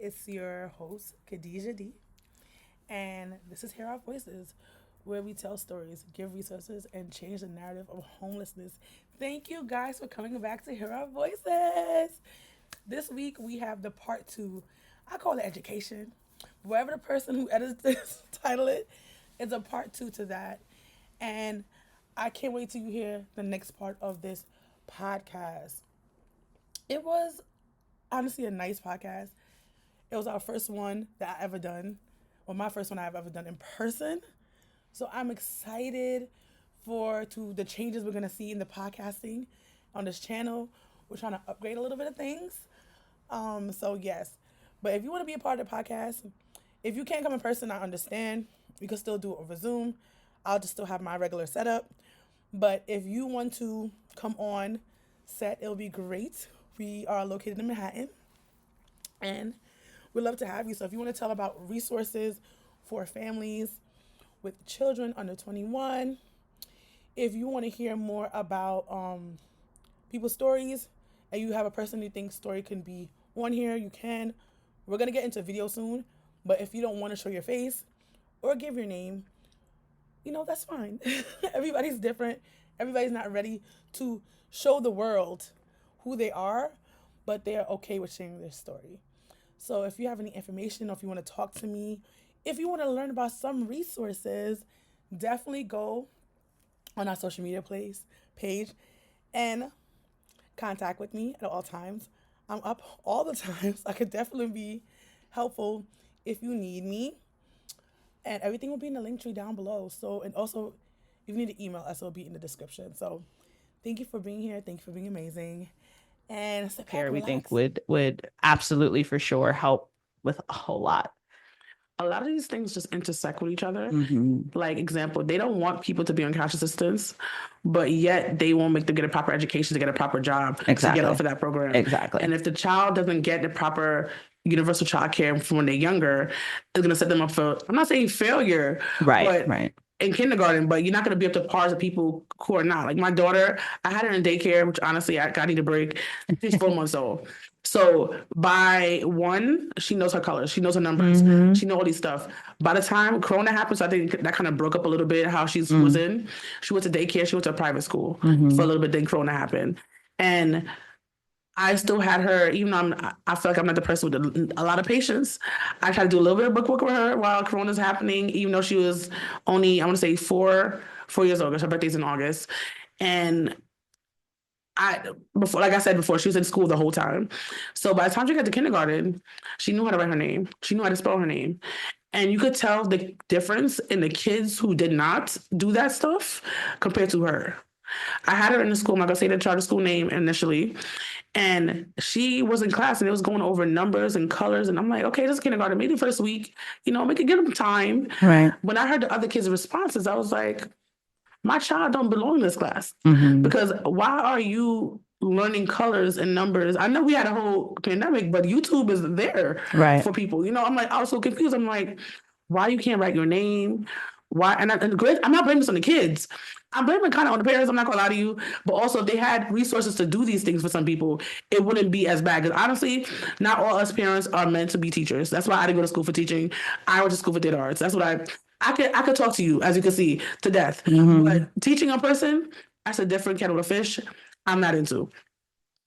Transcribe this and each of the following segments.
It's your host, Khadijah D. And this is Hear Our Voices, where we tell stories, give resources, and change the narrative of homelessness. Thank you guys for coming back to Hear Our Voices. This week we have the part two. I call it education. Wherever the person who edits this title it, it's a part two to that. And I can't wait till you hear the next part of this podcast. It was honestly a nice podcast. It was our first one that I ever done, or my first one I've ever done in person. So I'm excited for to the changes we're gonna see in the podcasting on this channel. We're trying to upgrade a little bit of things. So yes, but if you want to be a part of the podcast, if you can't come in person, I understand. We can still do it over Zoom. I'll just still have my regular setup. But if you want to come on set, it'll be great. We are located in Manhattan, and we'd love to have you. So if you want to tell about resources for families with children under 21, if you want to hear more about people's stories, and you have a person you think story can be on here, you can. We're going to get into video soon, but if you don't want to show your face or give your name, that's fine. Everybody's different. Everybody's not ready to show the world who they are, but they're okay with sharing their story. So if you have any information, or if you want to talk to me, if you want to learn about some resources, definitely go on our social media page and contact with me at all times. I'm up all the time, so I could definitely be helpful if you need me. And everything will be in the link tree down below. So, and also, if you need to email us, it'll be in the description. So, thank you for being here. Thank you for being amazing. And Care we think would absolutely for sure help with a whole lot. A lot of these things just intersect with each other. Mm-hmm. Like, example, they don't want people to be on cash assistance, but yet they won't make them get a proper education to get a proper job to get off of that program. Exactly. And if the child doesn't get the proper universal childcare from when they're younger, it's going to set them up for, I'm not saying failure, but in kindergarten, but you're not going to be up to par of people who are not. Like my daughter, I had her in daycare, which honestly, I need a break. She's 4 months old. So by 1, she knows her colors. She knows her numbers. Mm-hmm. She knows all these stuff. By the time Corona happened, so I think that kind of broke up a little bit how she was in. She went to daycare. She went to a private school for a little bit. Then Corona happened. And I still had her, even though I feel like I'm not the person with a lot of patience. I tried to do a little bit of book work with her while Corona's happening, even though she was only, I want to say 4 years old. Her birthday's in August. And like I said before, she was in school the whole time. So by the time she got to kindergarten, she knew how to write her name. She knew how to spell her name. And you could tell the difference in the kids who did not do that stuff compared to her. I had her in the school. I'm not going to say the charter school name initially. And she was in class and it was going over numbers and colors. And I'm like, okay, this is kindergarten. Maybe the first week, make it give them time. Right. When I heard the other kids' responses, I was like, my child don't belong in this class. Mm-hmm. Because why are you learning colors and numbers? I know we had a whole pandemic, but YouTube is there for people. I'm like, I was so confused. I'm like, why you can't write your name? Why? And I'm not blaming this on the kids. I'm blaming kind of on the parents. I'm not gonna lie to you, but also if they had resources to do these things for some people, it wouldn't be as bad. Because honestly, not all us parents are meant to be teachers. That's why I didn't go to school for teaching. I went to school for theater arts. That's what I could talk to you, as you can see, to death. Mm-hmm. But teaching a person, that's a different kettle of fish. I'm not into.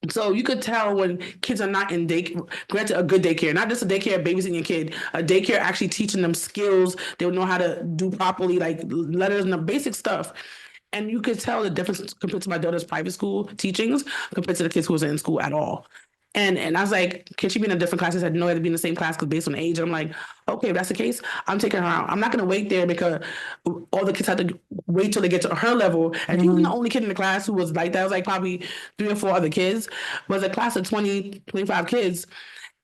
So you could tell when kids are not in daycare, granted a good daycare, not just a daycare babysitting your kid, a daycare actually teaching them skills they would know how to do properly, like letters and the basic stuff. And you could tell the difference compared to my daughter's private school teachings compared to the kids who wasn't in school at all. And I was like, can she be in a different class? I said, no, I had to be in the same class because based on age. And I'm like, okay, if that's the case, I'm taking her out. I'm not going to wait there because all the kids had to wait till they get to her level. And she was the only kid in the class who was like that. It was like probably 3 or 4 other kids. But it was a class of 20, 25 kids.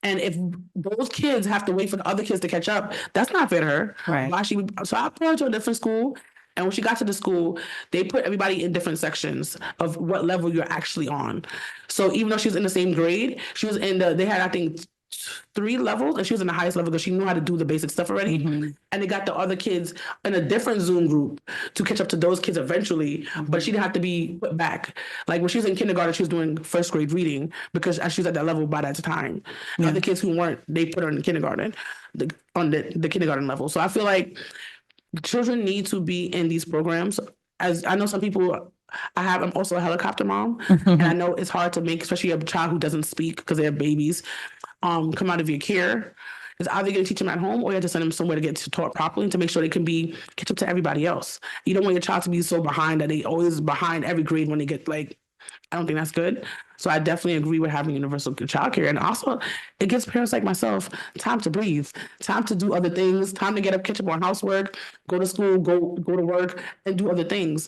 And if those kids have to wait for the other kids to catch up, that's not fair to her. Right. So I put her to a different school. And when she got to the school, they put everybody in different sections of what level you're actually on. So even though she was in the same grade, she was in they had, I think, 3 levels, and she was in the highest level because she knew how to do the basic stuff already. And they got the other kids in a different Zoom group to catch up to those kids eventually, but she didn't have to be put back. Like when she was in kindergarten, she was doing first grade reading because she was at that level by that time. And other kids who weren't, they put her in kindergarten, on the kindergarten level. So I feel like children need to be in these programs. As I know some people, I'm also a helicopter mom, and I know it's hard to make, especially a child who doesn't speak because they're babies, come out of your care. It's either going to teach them at home or you have to send them somewhere to get taught properly to make sure they can catch up to everybody else. You don't want your child to be so behind that they always behind every grade when they get like, I don't think that's good. So I definitely agree with having universal childcare. And also it gives parents like myself time to breathe, time to do other things, time to get up, catch up on housework, go to school, go to work and do other things.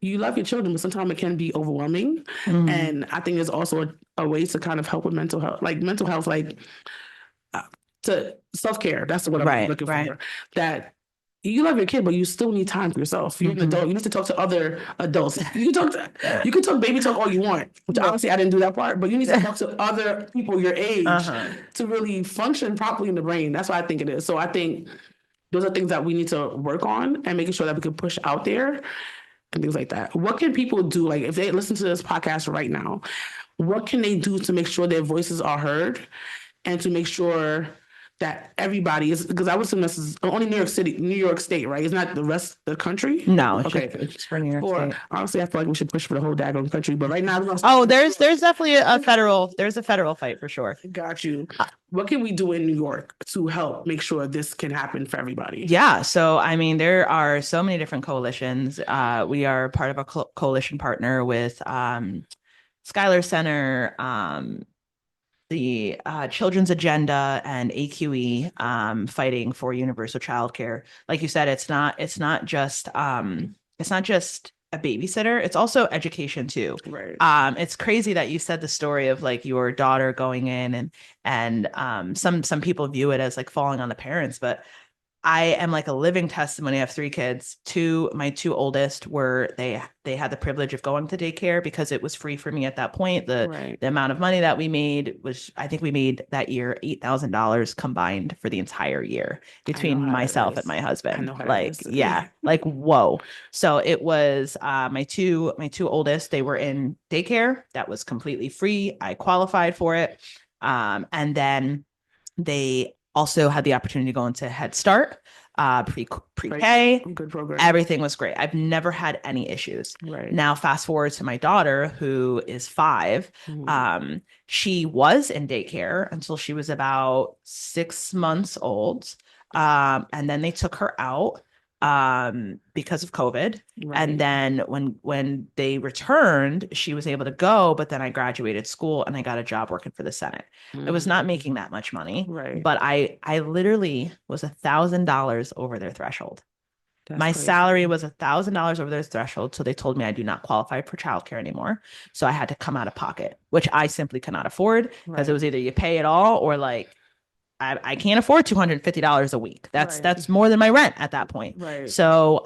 You love your children, but sometimes it can be overwhelming. And I think there's also a way to kind of help with mental health, like to self-care. That's what I'm looking for. That you love your kid, but you still need time for yourself. You're an adult. You need to talk to other adults. You can talk baby talk all you want, which honestly I didn't do that part, but you need to talk to other people your age to really function properly in the brain. That's what I think it is. So I think those are things that we need to work on and making sure that we can push out there and things like that. What can people do? Like if they listen to this podcast right now, what can they do to make sure their voices are heard and to make sure that everybody is, because I would assume this is only New York State, right? It's not the rest of the country? No, it's just for New York State. Honestly, I feel like we should push for the whole daggone country, but right now... There's definitely a federal fight for sure. Got you. What can we do in New York to help make sure this can happen for everybody? Yeah, so I mean, there are so many different coalitions. We are part of a coalition partner with Schuyler Center, the Children's Agenda, and AQE, fighting for universal childcare. Like you said, it's not just a babysitter, it's also education too. Right. It's crazy that you said the story of like your daughter going in and some people view it as like falling on the parents, but I am like a living testimony. I have 3 kids. My two oldest they had the privilege of going to daycare because it was free for me at that point. The amount of money that we made was, I think we made that year $8,000 combined for the entire year between myself and my husband. Like whoa. So it was my two oldest, they were in daycare that was completely free. I qualified for it. And then they also had the opportunity to go into Head Start, pre-K. Good program. Everything was great. I've never had any issues. Right. Now, fast forward to my daughter, who is 5. She was in daycare until she was about 6 months old. And then they took her out because of COVID. Right. And then when they returned, she was able to go, but then I graduated school and I got a job working for the Senate. I was not making that much money, but I literally was $1,000 over their threshold. My salary was $1,000 over their threshold. So they told me I do not qualify for childcare anymore. So I had to come out of pocket, which I simply cannot afford because it was either you pay it all or like, I can't afford $250 a week. That's more than my rent at that point. Right. So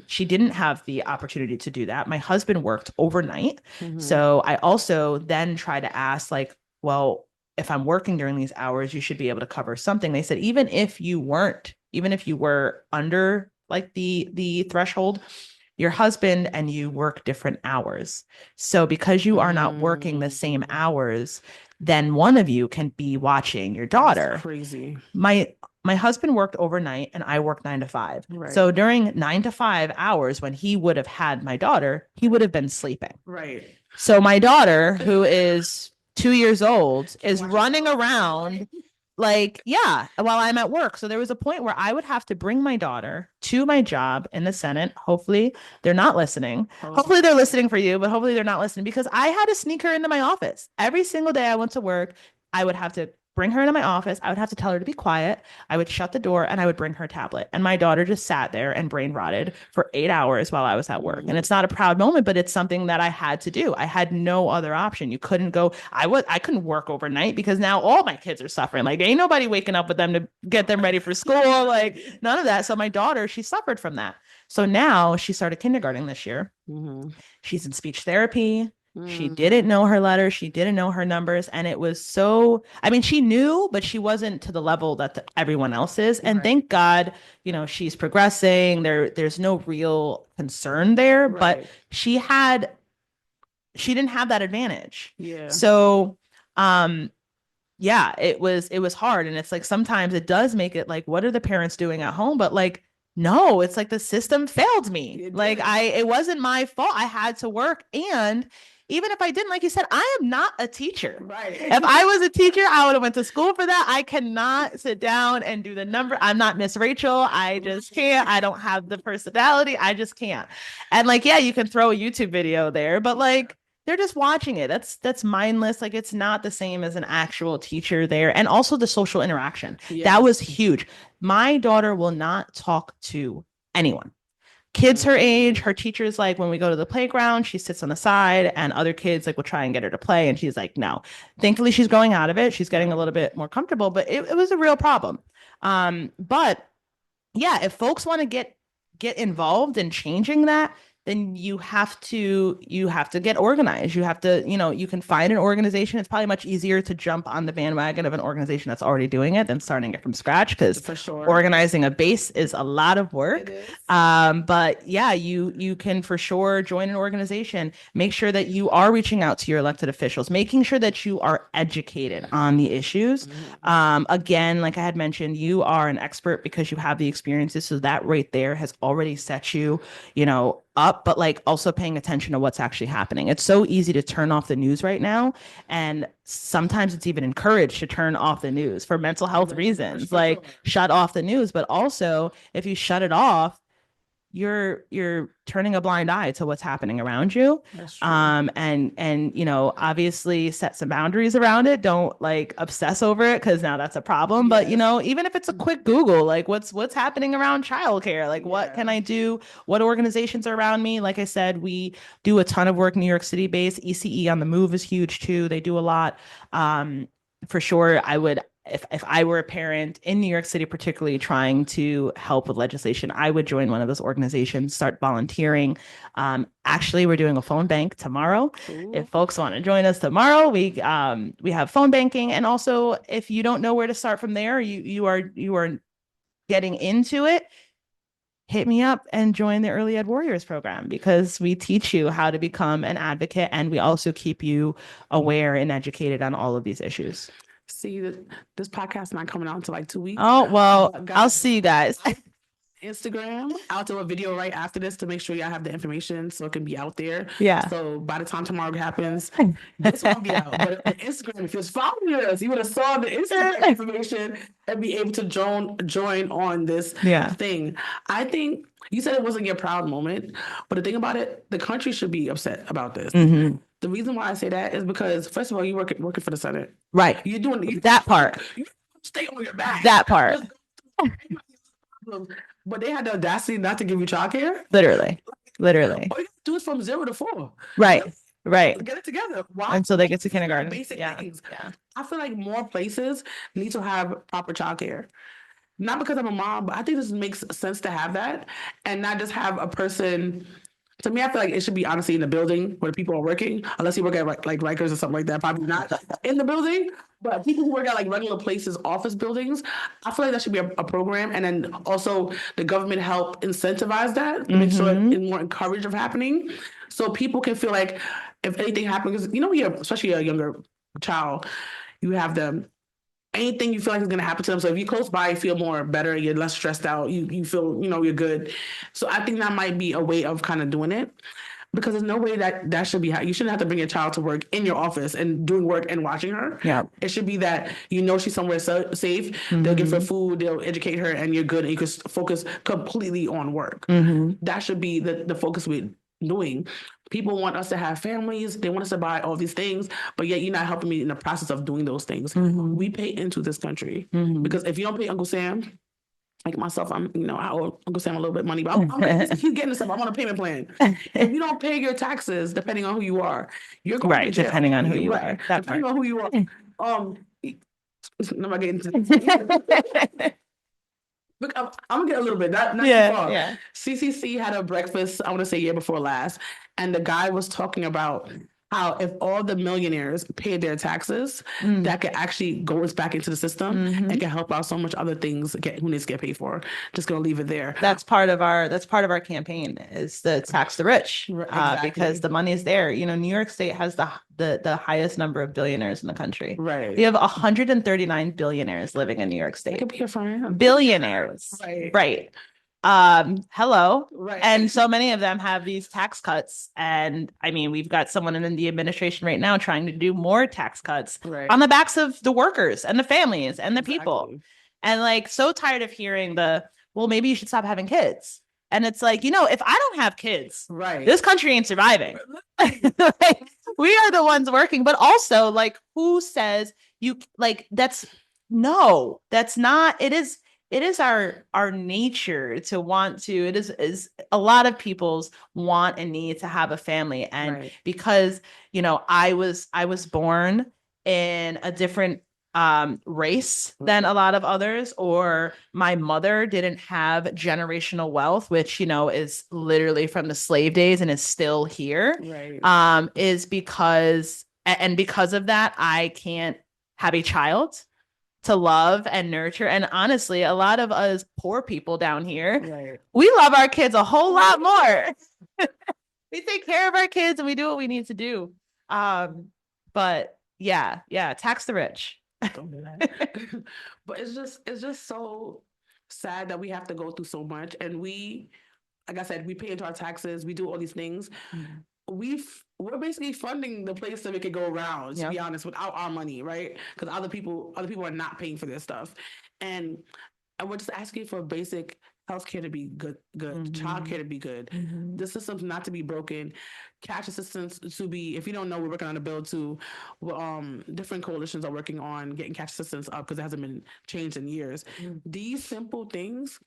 she didn't have the opportunity to do that. My husband worked overnight. So I also then tried to ask like, well, if I'm working during these hours, you should be able to cover something. They said, even if you were under like the threshold, your husband and you work different hours. So because you are not working the same hours, then one of you can be watching your daughter. That's crazy. My husband worked overnight and I worked 9 to 5. Right. So during 9 to 5 hours, when he would have had my daughter, he would have been sleeping. Right. So my daughter, who is 2 years old, is running around like, while I'm at work. So there was a point where I would have to bring my daughter to my job in the Senate. Hopefully they're not listening. Hopefully they're listening for you, but hopefully they're not listening, because I had to sneak her into my office. Every single day I went to work, I would have to bring her into my office. I would have to tell her to be quiet. I would shut the door and I would bring her tablet. And my daughter just sat there and brain rotted for 8 hours while I was at work. And it's not a proud moment, but it's something that I had to do. I had no other option. You couldn't go. I couldn't work overnight because now all my kids are suffering. Like ain't nobody waking up with them to get them ready for school. Like none of that. So my daughter, she suffered from that. So now she started kindergarten this year. She's in speech therapy. She didn't know her letters. She didn't know her numbers. And it was so, I mean, she knew, but she wasn't to the level that everyone else is. And thank God, you know, she's progressing. There's no real concern there, but she didn't have that advantage. Yeah. So, yeah, it was hard. And it's like, sometimes it does make it like, what are the parents doing at home? But like, no, it's like the system failed me. Like it wasn't my fault. I had to work. And even if I didn't, like you said, I am not a teacher. Right. If I was a teacher, I would have went to school for that. I cannot sit down and do the number. I'm not Miss Rachel. I just can't. I don't have the personality. I just can't. And like, yeah, you can throw a YouTube video there, but like, they're just watching it. That's mindless. Like, it's not the same as an actual teacher there. And also the social interaction. Yes. That was huge. My daughter will not talk to anyone. Kids her age, her teachers, like when we go to the playground, she sits on the side and other kids like will try and get her to play. And she's like, no. Thankfully, she's growing out of it. She's getting a little bit more comfortable, but it was a real problem. But yeah, if folks want to get involved in changing that, then you have to get organized. You have to, you can find an organization. It's probably much easier to jump on the bandwagon of an organization that's already doing it than starting it from scratch, because organizing a base is a lot of work. But yeah, you can for sure join an organization. Make sure that you are reaching out to your elected officials, making sure that you are educated on the issues. Again, like I had mentioned, you are an expert because you have the experiences. So that right there has already set you, up, but like also paying attention to what's actually happening. It's so easy to turn off the news right now. And sometimes it's even encouraged to turn off the news for mental health reasons, like shut off the news. But also if you shut it off, you're turning a blind eye to what's happening around you. And obviously set some boundaries around it. Don't like obsess over it, because now that's a problem. But even if it's a quick Google, like what's happening around childcare, like what can I do, what organizations are around me. Like I said, we do a ton of work New York City based. ECE on the Move is huge too. They do a lot. For sure, I would, if I were a parent in New York City, particularly trying to help with legislation, I would join one of those organizations, start volunteering. Actually, we're doing a phone bank tomorrow. Ooh. If folks want to join us tomorrow, we have phone banking. And also, if you don't know where to start from there, you are getting into it, hit me up and join the Early Ed Warriors program, because we teach you how to become an advocate, and we also keep you aware and educated on all of these issues. See, this podcast not coming out until like 2 weeks. Oh, well, guys, I'll see you guys. Instagram. I'll do a video right after this to make sure y'all have the information so it can be out there. Yeah. So by the time tomorrow happens, this won't be out. But on Instagram, if you was following us, you would have saw the Instagram information and be able to join on this thing. I think you said it wasn't your proud moment, but the thing about it, the country should be upset about this. Mm-hmm. The reason why I say that is because, first of all, you're working for the Senate. Right. You're doing that part. You stay on your back. That part. But they had the audacity not to give you childcare. Literally. All you have to do is from 0 to 4. Right. Right. Get it together. Why? Until they get to kindergarten. Basic things. Yeah. I feel like more places need to have proper childcare. Not because I'm a mom, but I think this makes sense to have that, and not just have a person. To me, I feel like it should be honestly in the building where the people are working, unless you work at like Rikers or something like that. Probably not in the building, but people who work at like regular places, office buildings, I feel like that should be a program. And then also the government help incentivize that, make sure it's more encouraged of happening. So people can feel like if anything happens, especially a younger child, you have them. Anything you feel like is going to happen to them. So if you're close by, you feel more better, you're less stressed out, you feel, you're good. So I think that might be a way of kind of doing it, because there's no way that should be how you shouldn't have to bring your child to work in your office and doing work and watching her. Yeah. It should be that, she's somewhere safe. Mm-hmm. They'll give her food, they'll educate her, and you're good. And you can focus completely on work. Mm-hmm. That should be the focus we're doing. People want us to have families. They want us to buy all these things, but yet you're not helping me in the process of doing those things. Mm-hmm. We pay into this country because if you don't pay Uncle Sam, like myself, I owe Uncle Sam a little bit of money, but he's getting stuff. I'm on a payment plan. If you don't pay your taxes, depending on who you are, you're going to jail. Depending on who you are. Depending on who you are. I'm not getting into Look, I'm gonna get a little bit, not too far. Yeah. CCC had a breakfast, I want to say year before last, and the guy was talking about how if all the millionaires paid their taxes, that could actually go back into the system and can help out so much other things who needs to get paid for. Just gonna leave it there. That's part of our campaign is the tax the rich, Exactly. because the money is there. You know, New York State has the highest number of billionaires in the country. Right. We have 139 billionaires living in New York That State. could be a friend. Billionaires. Right. Right. Hello. Right. And so many of them have these tax cuts. And I mean, we've got someone in the administration right now trying to do more tax cuts on the backs of the workers and the families and the people. And like, so tired of hearing well, maybe you should stop having kids. And it's like, if I don't have kids, this country ain't surviving. Like, we are the ones working, but also like, who says that's not, it is our nature to want to, is a lot of people's want and need to have a family. And because, I was born in a different race than a lot of others, or my mother didn't have generational wealth, which, is literally from the slave days and is still here, is because of that, I can't have a child to love and nurture. And honestly, a lot of us poor people down here, we love our kids a whole lot more. We take care of our kids and we do what we need to do. But yeah, tax the rich. Don't do that. But it's just so sad that we have to go through so much. And we, like I said, we pay into our taxes, we do all these things. We're basically funding the place to make it go around, to be honest, without our money, right? Because other people are not paying for this stuff. And we're just asking for basic healthcare to be good, childcare to be good, the system's not to be broken, cash assistance to be, if you don't know, we're working on a bill too. Different coalitions are working on getting cash assistance up because it hasn't been changed in years. These simple things,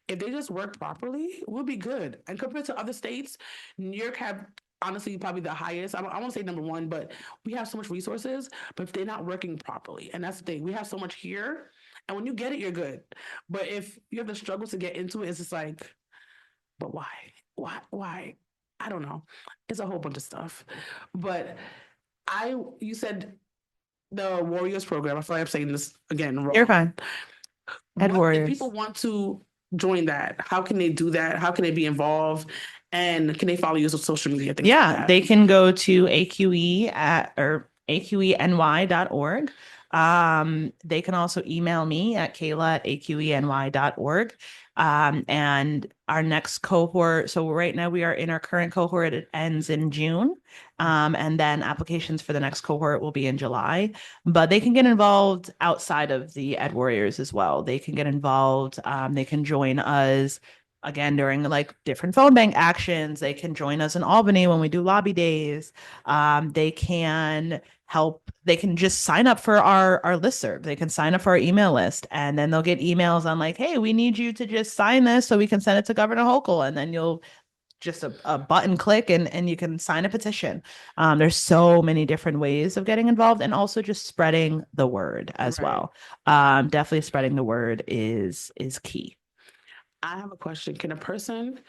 if they just work properly, will be good. And compared to other states, New York have honestly probably the highest. I won't say number one, but we have so much resources, but if they're not working properly, and that's the thing, we have so much here, and when you get it, you're good. But if you have the struggle to get into it, it's just like, but why? I don't know. It's a whole bunch of stuff. But you said the Warriors program. I feel like I'm saying this again wrong. You're fine. If people want to join that, how can they do that? How can they be involved? And can they follow you on social media? They can go to aqeny.org. They can also email me at Kayla@aqeny.org. And our next cohort, so right now we are in our current cohort, it ends in June. And then applications for the next cohort will be in July. But they can get involved outside of the Ed Warriors as well. They can get involved. They can join us again during like different phone bank actions. They can join us in Albany when we do lobby days. They can help. They can just sign up for our listserv. They can sign up for our email list, and then they'll get emails on like, hey, we need you to just sign this so we can send it to Governor Hochul. And then you'll just a button click and you can sign a petition. There's so many different ways of getting involved, and also just spreading the word as well. Definitely spreading the word is key. I have a question. Can a person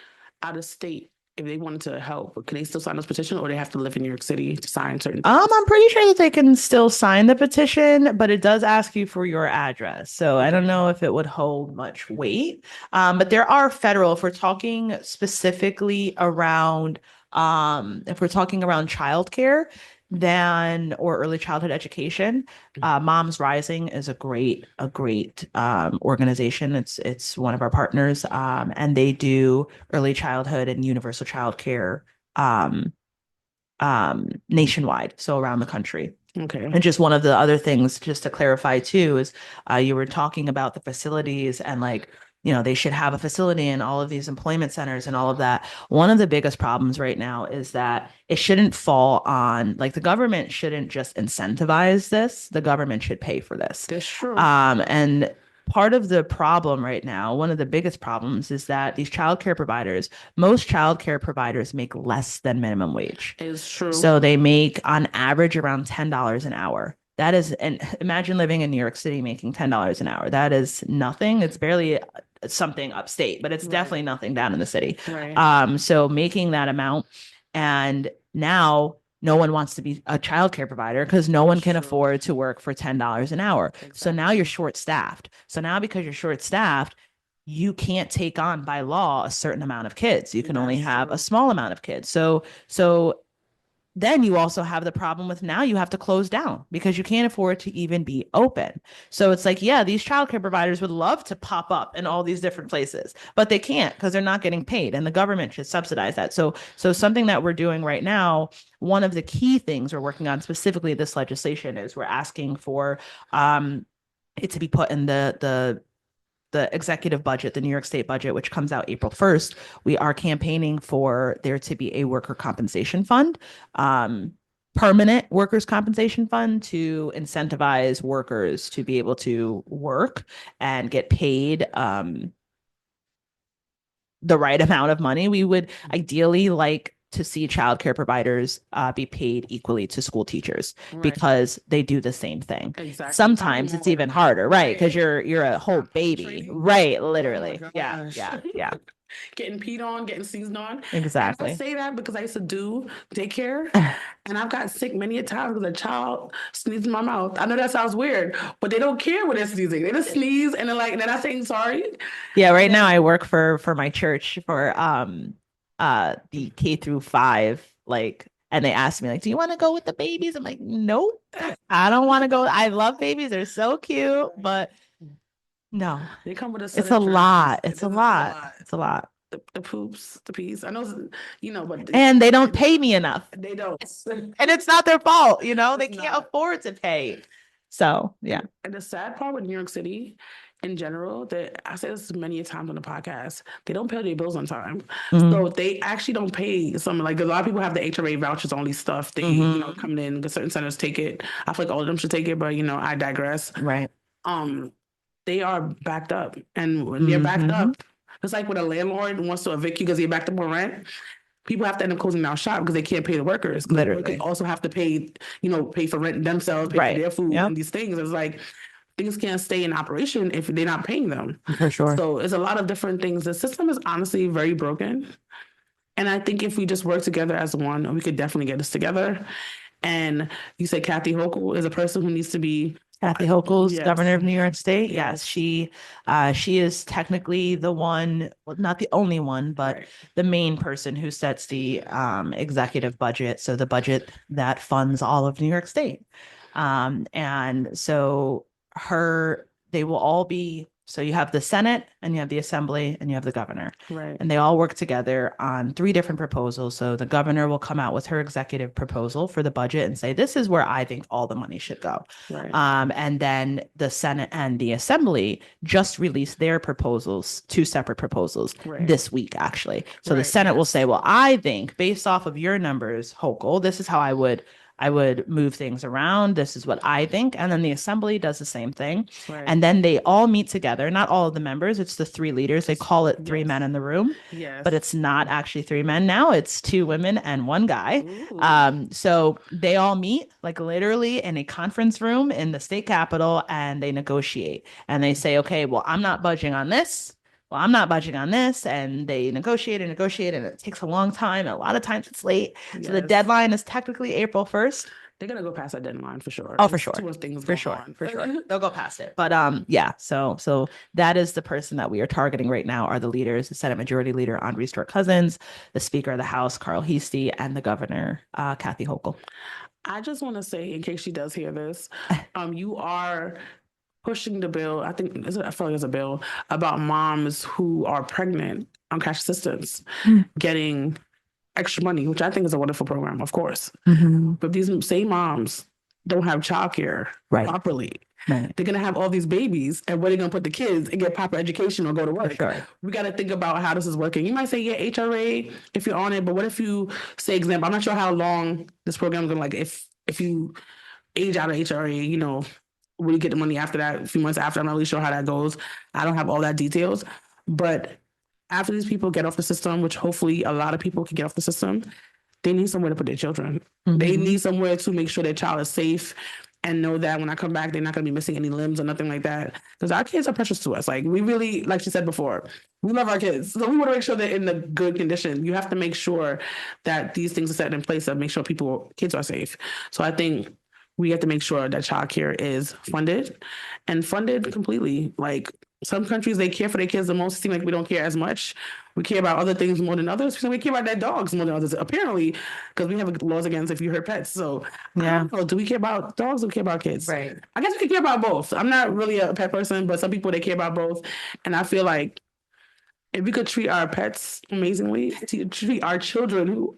out of state, if they wanted to help, can they still sign this petition, or they have to live in New York City to sign certain things? I'm pretty sure that they can still sign the petition, but it does ask you for your address. So I don't know if it would hold much weight. But there are federal, if we're talking specifically around, childcare, or early childhood education, Moms Rising is a great organization. It's one of our partners, and they do early childhood and universal childcare nationwide, so around the country. Okay. And just one of the other things, just to clarify too, is you were talking about the facilities and like, they should have a facility in all of these employment centers and all of that. One of the biggest problems right now is that it shouldn't fall on, like, the government shouldn't just incentivize this. The government should pay for this. That's true. And part of the problem right now, one of the biggest problems, is that most childcare providers make less than minimum wage. It's true. So they make on average around $10 an hour. That is, and imagine living in New York City making $10 an hour. That is nothing. It's barely something upstate, but it's definitely nothing down in the city. Right. So making that amount, and now no one wants to be a childcare provider because no one can afford to work for $10 an hour. Exactly. So now you're short staffed. So now because you're short staffed, you can't take on by law a certain amount of kids. You can only have a small amount of kids. So then you also have the problem with now you have to close down because you can't afford to even be open. So it's like, yeah, these childcare providers would love to pop up in all these different places, but they can't because they're not getting paid, and the government should subsidize that. So something that we're doing right now, one of the key things we're working on specifically this legislation is we're asking for it to be put in the executive budget, the New York State budget, which comes out April 1st, we are campaigning for there to be a worker compensation fund, permanent workers' compensation fund to incentivize workers to be able to work and get paid the right amount of money. We would ideally like to see childcare providers be paid equally to school teachers because they do the same thing. Exactly. Sometimes it's even harder, right? Because you're a whole baby, right? Literally, yeah. Getting peed on, getting seized on. Exactly. And I say that because I used to do daycare, and I've got sick many a time because a child sneezed in my mouth. I know that sounds weird, but they don't care when they're sneezing. They just sneeze and they're not saying sorry. Yeah, right now I work for my church for the K through 5, and they asked me do you want to go with the babies? I'm like, nope, I don't want to go. I love babies, they're so cute, but no, they come with it's a lot. It's a lot. The poops, the pees. I know, but and they don't pay me enough. They don't, and it's not their fault. They can't afford to pay. So yeah. And the sad part with New York City in general, that I said this many times on the podcast, they don't pay their bills on time. Mm-hmm. So they actually don't pay some, a lot of people have the HRA vouchers, only stuff. They, coming in, certain centers take it. I feel like all of them should take it, but I digress. Right. They are backed up. And when they're backed up, it's like when a landlord wants to evict you because you're backed up on rent. People have to end up closing down shop because they can't pay the workers. Literally. They also have to pay, pay for rent themselves, pay for their food and these things. It's like things can't stay in operation if they're not paying them. For sure. So it's a lot of different things. The system is honestly very broken. And I think if we just work together as one, we could definitely get this together. And you say Kathy Hochul is a person who needs to be Kathy Hochul's governor of New York State. Yes, she is technically the one, well, not the only one, but the main person who sets the executive budget. So the budget that funds all of New York State. And so they will all be, so you have the Senate and you have the Assembly and you have the governor. Right. And they all work together on 3 different proposals. So the governor will come out with her executive proposal for the budget and say, this is where I think all the money should go. Right. And then the Senate and the Assembly just released their proposals, 2 separate proposals this week, actually. So the Senate will say, well, I think based off of your numbers, Hochul, this is how I would move things around. This is what I think. And then the Assembly does the same thing. Right. And then they all meet together. Not all of the members. It's the 3 leaders. They call it 3 men in the room. Yes. But it's not actually 3 men now. It's 2 women and 1 guy. So they all meet literally in a conference room in the state capitol and they negotiate. And they say, okay, well, I'm not budging on this. Well, I'm not budging on this. And they negotiate and it takes a long time. A lot of times it's late. Yes. So the deadline is technically April 1st. They're going to go past that deadline for sure. Oh, for sure. Too much things for sure. They'll go past it. But yeah, so that is the person that we are targeting right now are the leaders, the Senate Majority Leader, Andre Stewart-Cousins, the Speaker of the House, Carl Heastie, and the Governor, Kathy Hochul. I just want to say, in case she does hear this, you are pushing the bill. I feel like there's a bill about moms who are pregnant on cash assistance getting extra money, which I think is a wonderful program, of course. But these same moms don't have childcare properly. Right. They're going to have all these babies, and where are they going to put the kids and get proper education or go to work? Sure. We got to think about how this is working. You might say, yeah, HRA, if you're on it, but what if you say, example, I'm not sure how long this program is going to, if you age out of HRA, will you get the money after that, a few months after? I'm not really sure how that goes. I don't have all that details. But after these people get off the system, which hopefully a lot of people can get off the system, they need somewhere to put their children. They need somewhere to make sure their child is safe and know that when I come back, they're not going to be missing any limbs or nothing like that. Because our kids are precious to us. Like, we really, like she said before, we love our kids. So we want to make sure they're in the good condition. You have to make sure that these things are set in place to make sure kids are safe. So I think we have to make sure that childcare is funded and funded completely. Like, some countries, they care for their kids the most. It seems like we don't care as much. We care about other things more than others. So we care about their dogs more than others, apparently, because we have laws against if you hurt pets. So I don't know. Do we care about dogs or care about kids? Right. I guess we can care about both. I'm not really a pet person, but some people, they care about both. And I feel like if we could treat our pets amazingly, treat our children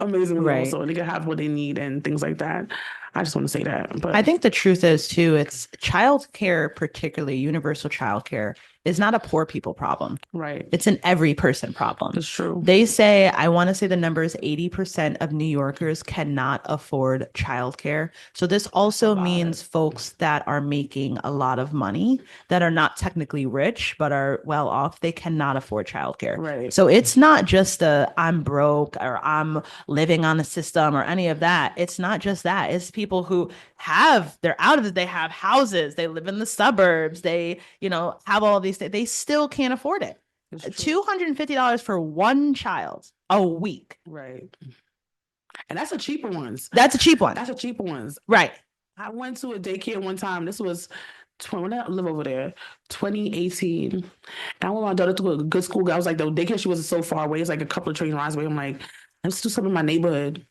amazingly also, and they can have what they need and things like that. I just want to say that. But I think the truth is too, it's childcare, particularly universal childcare, is not a poor people problem. Right. It's an every person problem. It's true. They say, I want to say the number is 80% of New Yorkers cannot afford childcare. So this also means folks that are making a lot of money that are not technically rich, but are well off, they cannot afford childcare. Right. So it's not just I'm broke or I'm living on a system or any of that. It's not just that. It's people who they're out of it. They have houses, they live in the suburbs, they, have all of these things. They still can't afford it. $250 for one child a week. Right. And that's the cheaper ones. That's a cheap one. That's the cheaper ones. Right. I went to a daycare one time. This was when I live over there, 2018. And I want my daughter to a good school. I was like, the daycare, she wasn't so far away. It's like a couple of train rides away. I'm like, let's do something in my neighborhood.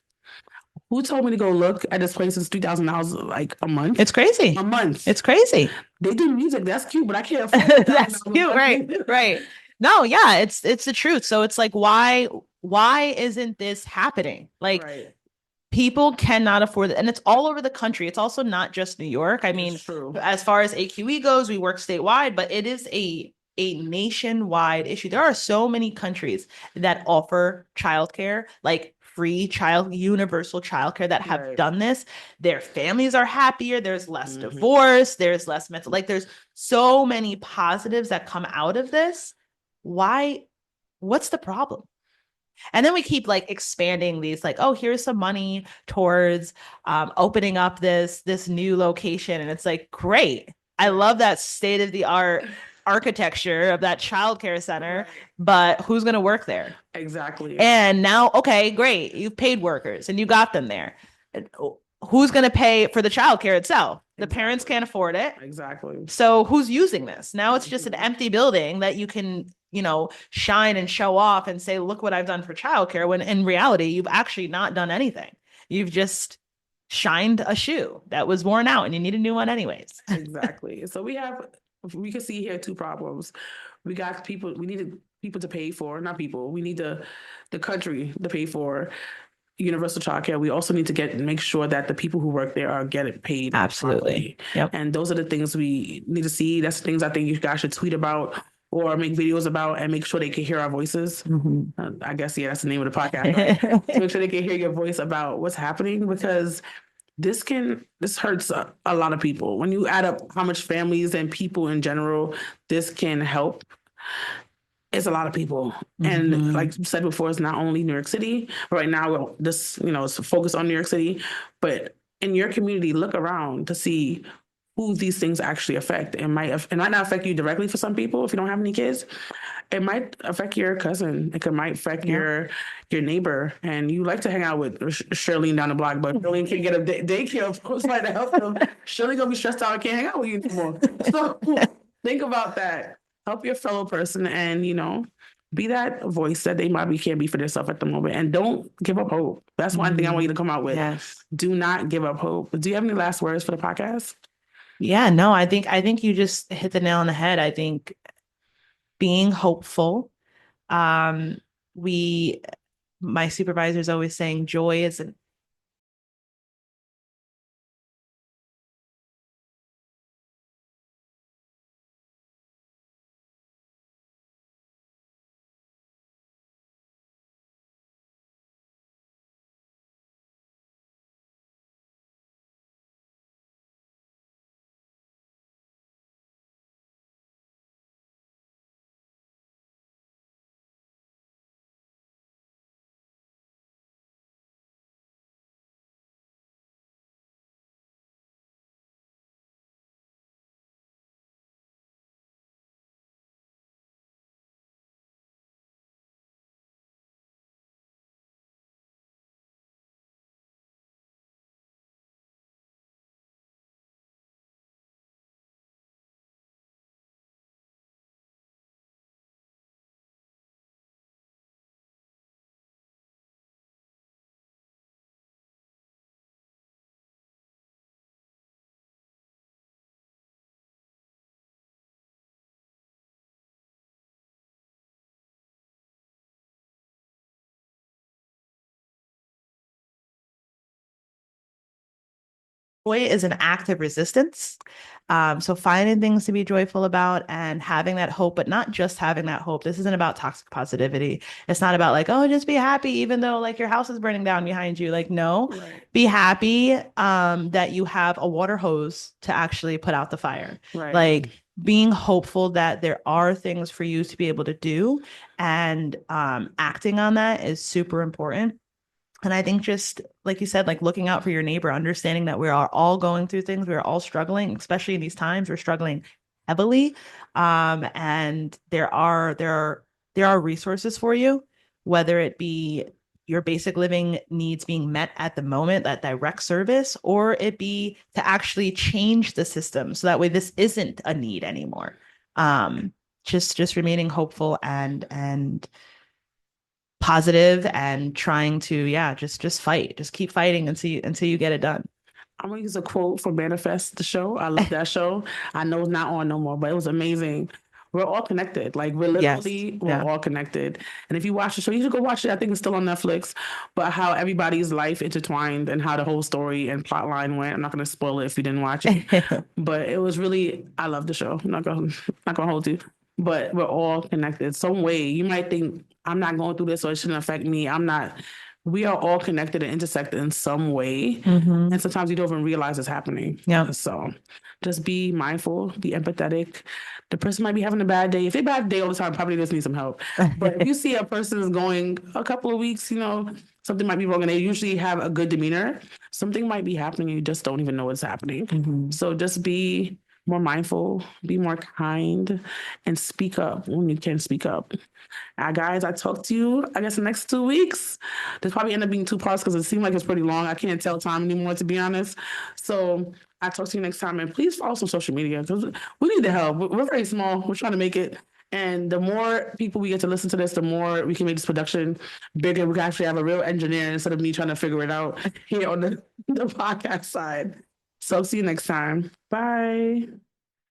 Who told me to go look at this place? It's $3,000 like a month. It's crazy. A month. It's crazy. They do music. That's cute, but I can't afford it. That's cute. Right. No, yeah, it's the truth. So it's like, why isn't this happening? Like, people cannot afford it. And it's all over the country. It's also not just New York. I mean, as far as AQE goes, we work statewide, but it is a nationwide issue. There are so many countries that offer childcare, like free universal childcare, that have done this. Their families are happier. There's less divorce. There's less mental, there's so many positives that come out of this. What's the problem? And then we keep expanding these, here's some money towards opening up this new location. And it's great. I love that state of the art architecture of that childcare center, but who's going to work there? Exactly. And now, okay, great. You've paid workers and you got them there. Who's going to pay for the childcare itself? The parents can't afford it. Exactly. So who's using this? Now it's just an empty building that you can, shine and show off and say, look what I've done for childcare, when in reality, you've actually not done anything. You've just shined a shoe that was worn out and you need a new one anyways. Exactly. So we can see here two problems. We needed people to pay for, not people, we need the country to pay for universal childcare. We also need to make sure that the people who work there are getting paid. Absolutely. Yep. And those are the things we need to see. That's the things I think you guys should tweet about or make videos about and make sure they can hear our voices. I guess, that's the name of the podcast. Right? To make sure they can hear your voice about what's happening, because this hurts a lot of people. When you add up how much families and people in general this can help, it's a lot of people. And like you said before, it's not only New York City. Right now, it's focused on New York City. But in your community, look around to see who these things actually affect. It might not affect you directly for some people if you don't have any kids. It might affect your cousin. It might affect your neighbor. And you like to hang out with Shirley down the block, but Shirley can't get a daycare, of course, like to help them. Shirley gonna be stressed out and can't hang out with you anymore. So think about that. Help your fellow person and, be that voice that they can't be for themselves at the moment. And don't give up hope. That's one thing I want you to come out with. Yes. Do not give up hope. Do you have any last words for the podcast? Yeah, no, I think you just hit the nail on the head. I think being hopeful. My supervisor is always saying joy isn't Joy is an act of resistance. So finding things to be joyful about and having that hope, but not just having that hope. This isn't about toxic positivity. It's not about like, oh, just be happy, even though like your house is burning down behind you. Like, no, Right. be happy that you have a water hose to actually put out the fire. Right. Like being hopeful that there are things for you to be able to do, and acting on that is super important. And I think just like you said, like looking out for your neighbor, understanding that we are all going through things, we're all struggling, especially in these times, we're struggling heavily. And there are resources for you, whether it be your basic living needs being met at the moment, that direct service, or it be to actually change the system so that way this isn't a need anymore. Just remaining hopeful and positive and trying to, yeah, just fight, just keep fighting until you get it done. I'm gonna use a quote for Manifest, the show. I love that show. I know it's not on no more, but it was amazing. We're all connected. Like we're literally, we're all connected. And if you watch the show, you should go watch it. I think it's still on Netflix. But how everybody's life intertwined and how the whole story and plot line went. I'm not gonna spoil it if you didn't watch it. But it was really, I love the show. I'm not gonna hold you. But we're all connected some way. You might think I'm not going through this, so it shouldn't affect me. I'm not. We are all connected and intersected in some way. Mm-hmm. And sometimes you don't even realize it's happening. Yeah. So just be mindful, be empathetic. The person might be having a bad day. If they have a bad day all the time, probably just need some help. But if you see a person is going a couple of weeks, something might be wrong and they usually have a good demeanor, something might be happening. You just don't even know what's happening. Mm-hmm. So just be more mindful, be more kind, and speak up when you can speak up. Guys, I talk to you, I guess, the next 2 weeks. There's probably end up being 2 parts because it seemed like it's pretty long. I can't tell time anymore, to be honest. So I talk to you next time. And please follow some social media because we need the help. We're very small. We're trying to make it. And the more people we get to listen to this, the more we can make this production bigger. We can actually have a real engineer instead of me trying to figure it out here on the podcast side. So see you next time. Bye.